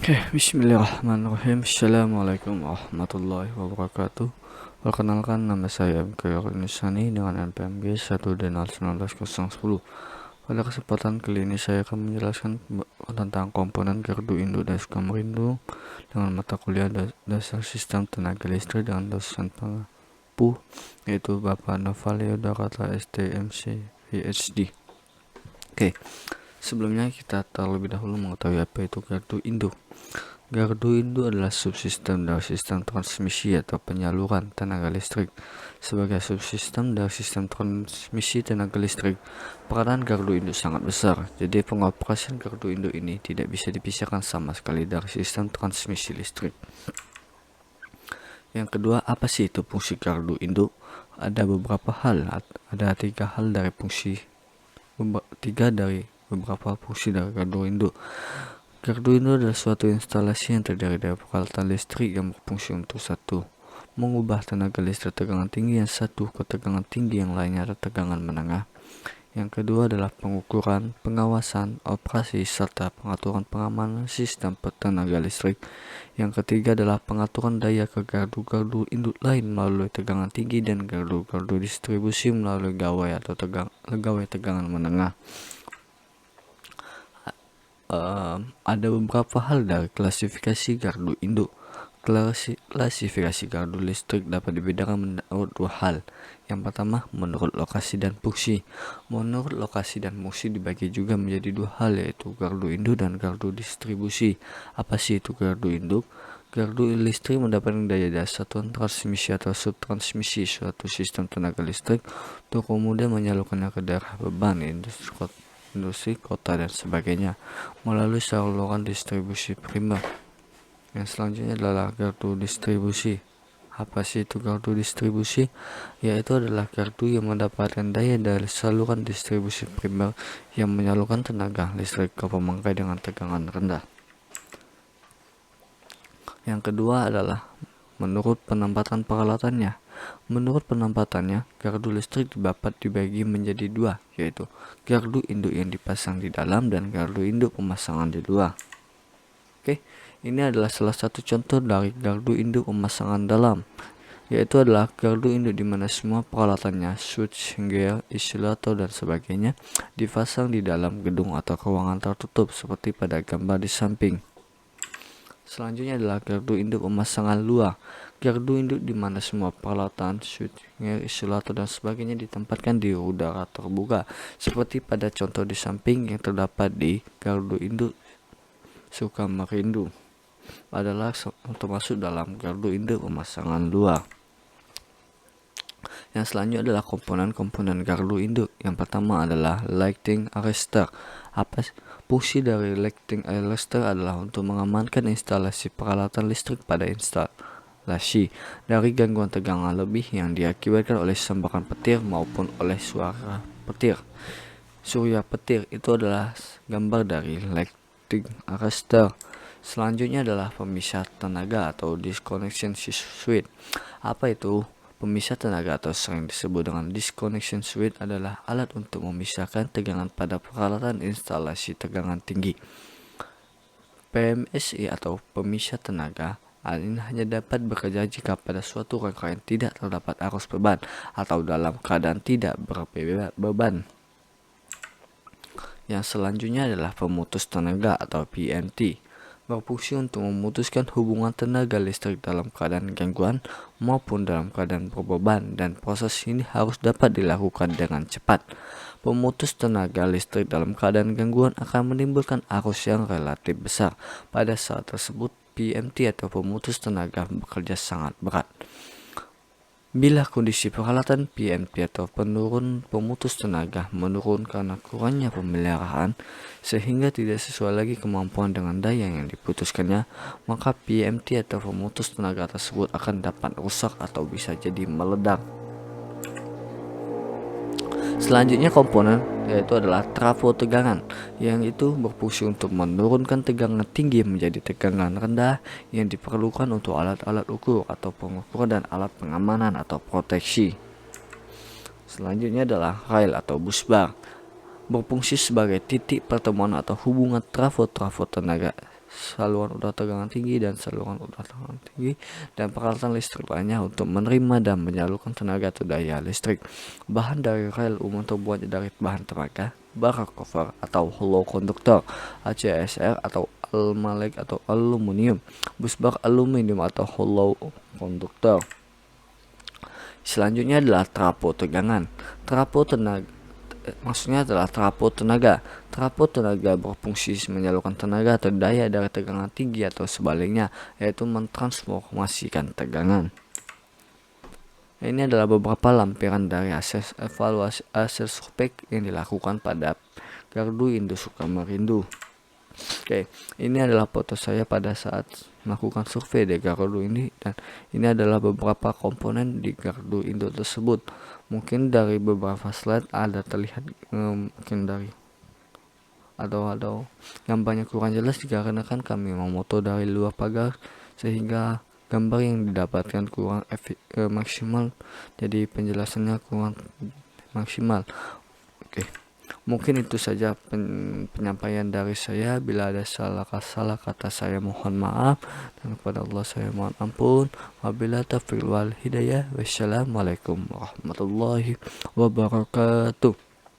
Bismillahirrahmanirrahim. Assalamualaikum warahmatullahi wabarakatuh. Perkenalkan, nama saya MK Yunisani dengan NPMG 1D019010. Pada kesempatan kali ini saya akan menjelaskan tentang komponen gardu induk dan sukamerindu dengan mata kuliah dasar sistem tenaga listrik dengan dosen pengampu yaitu Bapak Novalio Darata STMC PhD. Oke, sebelumnya kita terlebih dahulu mengetahui apa itu gardu induk. Gardu induk adalah subsistem dari sistem transmisi atau penyaluran tenaga listrik. Sebagai subsistem dari sistem transmisi tenaga listrik, peranan gardu induk sangat besar. Jadi pengoperasian gardu induk ini tidak bisa dipisahkan sama sekali dari sistem transmisi listrik. Yang kedua, apa sih itu fungsi gardu induk? Ada beberapa hal, ada tiga dari beberapa fungsi dari gardu induk. Gardu induk adalah suatu instalasi yang terdiri dari peralatan listrik yang berfungsi untuk satu, mengubah tenaga listrik tegangan tinggi yang satu ke tegangan tinggi yang lainnya atau tegangan menengah. Yang kedua adalah pengukuran, pengawasan, operasi, serta pengaturan pengamanan sistem tenaga listrik. Yang ketiga adalah pengaturan daya ke gardu-gardu induk lain melalui tegangan tinggi dan gardu-gardu distribusi melalui gawai atau gawai tegangan menengah. Ada beberapa hal dari klasifikasi gardu induk. Klasifikasi gardu listrik dapat dibedakan menurut dua hal. Yang pertama, menurut lokasi dan fungsi. Menurut lokasi dan fungsi dibagi juga menjadi dua hal, yaitu gardu induk dan gardu distribusi. Apa sih itu gardu induk? Gardu listrik mendapatkan daya dari satuan transmisi atau subtransmisi suatu sistem tenaga listrik untuk kemudian menyalurkannya ke daerah beban industri, kota, dan sebagainya melalui saluran distribusi primer. Yang selanjutnya adalah gardu distribusi. Apa sih itu gardu distribusi? Yaitu adalah gardu yang mendapatkan daya dari saluran distribusi primer yang menyalurkan tenaga listrik ke pemakai dengan tegangan rendah. Yang kedua adalah menurut penempatan peralatannya. Menurut penempatannya, gardu listrik dapat dibagi menjadi dua, yaitu gardu induk yang dipasang di dalam dan gardu induk pemasangan di luar. Oke, ini adalah salah satu contoh dari gardu induk pemasangan dalam, yaitu adalah gardu induk di mana semua peralatannya, switch, gear, isolator, dan sebagainya dipasang di dalam gedung atau ruangan tertutup seperti pada gambar di samping. Selanjutnya adalah gardu induk pemasangan luar. Gardu induk di mana semua peralatan, switch, isolator, dan sebagainya ditempatkan di udara terbuka, seperti pada contoh di samping yang terdapat di gardu induk Sukamerindu adalah termasuk dalam gardu induk pemasangan luar. Yang selanjutnya adalah komponen-komponen gardu induk. Yang pertama adalah lighting arrestor. Fungsi dari lighting arrestor adalah untuk mengamankan instalasi peralatan listrik pada instalasi dari gangguan tegangan lebih yang diakibatkan oleh sambaran petir maupun oleh suara petir. Surya petir itu adalah gambar dari lighting arrestor. Selanjutnya adalah pemisah tenaga atau disconnection switch. Apa itu? Pemisah tenaga atau sering disebut dengan disconnection switch adalah alat untuk memisahkan tegangan pada peralatan instalasi tegangan tinggi. PMSI atau pemisah tenaga ini hanya dapat bekerja jika pada suatu rangkaian tidak terdapat arus beban atau dalam keadaan tidak berbeban. Yang selanjutnya adalah pemutus tenaga atau PMT. Berfungsi untuk memutuskan hubungan tenaga listrik dalam keadaan gangguan maupun dalam keadaan berbeban, dan proses ini harus dapat dilakukan dengan cepat. Pemutus tenaga listrik dalam keadaan gangguan akan menimbulkan arus yang relatif besar. Pada saat tersebut, PMT atau pemutus tenaga bekerja sangat berat. Bila kondisi peralatan PMT atau penurun pemutus tenaga menurun karena kurangnya pemeliharaan sehingga tidak sesuai lagi kemampuan dengan daya yang diputuskannya, maka PMT atau pemutus tenaga tersebut akan dapat rusak atau bisa jadi meledak. Selanjutnya komponen yaitu adalah trafo tegangan, yang itu berfungsi untuk menurunkan tegangan tinggi menjadi tegangan rendah yang diperlukan untuk alat-alat ukur atau pengukuran dan alat pengamanan atau proteksi. Selanjutnya adalah rail atau busbar, berfungsi sebagai titik pertemuan atau hubungan trafo-trafo tenaga saluran udara tegangan tinggi dan saluran udara tegangan tinggi, dan peralatan listrik lainnya untuk menerima dan menyalurkan tenaga atau daya listrik. Bahan dari rel umum terbuat dari bahan tembaga, bara cover atau hollow conductor, ACSR atau almalek atau aluminium, busbar aluminium atau hollow conductor. Selanjutnya adalah trafo tegangan. Maksudnya adalah trafo tenaga. Trafo tenaga berfungsi menyalurkan tenaga atau daya dari tegangan tinggi atau sebaliknya, yaitu mentransformasikan tegangan. Ini adalah beberapa lampiran dari evaluasi hasil survei yang dilakukan pada Gardu Indo Sukamerindu. Oke, ini adalah foto saya pada saat melakukan survei di Gardu ini, dan ini adalah beberapa komponen di Gardu Indo tersebut. Mungkin dari beberapa slide ada terlihat mungkin dari atau gambarnya kurang jelas dikarenakan kami memoto dari luar pagar sehingga gambar yang didapatkan kurang maksimal, jadi penjelasannya kurang maksimal. Oke. Mungkin itu saja penyampaian dari saya. Bila ada salah kata saya mohon maaf, dan kepada Allah saya mohon ampun. Wabillahi taufiq wal hidayah. Wassalamualaikum warahmatullahi wabarakatuh.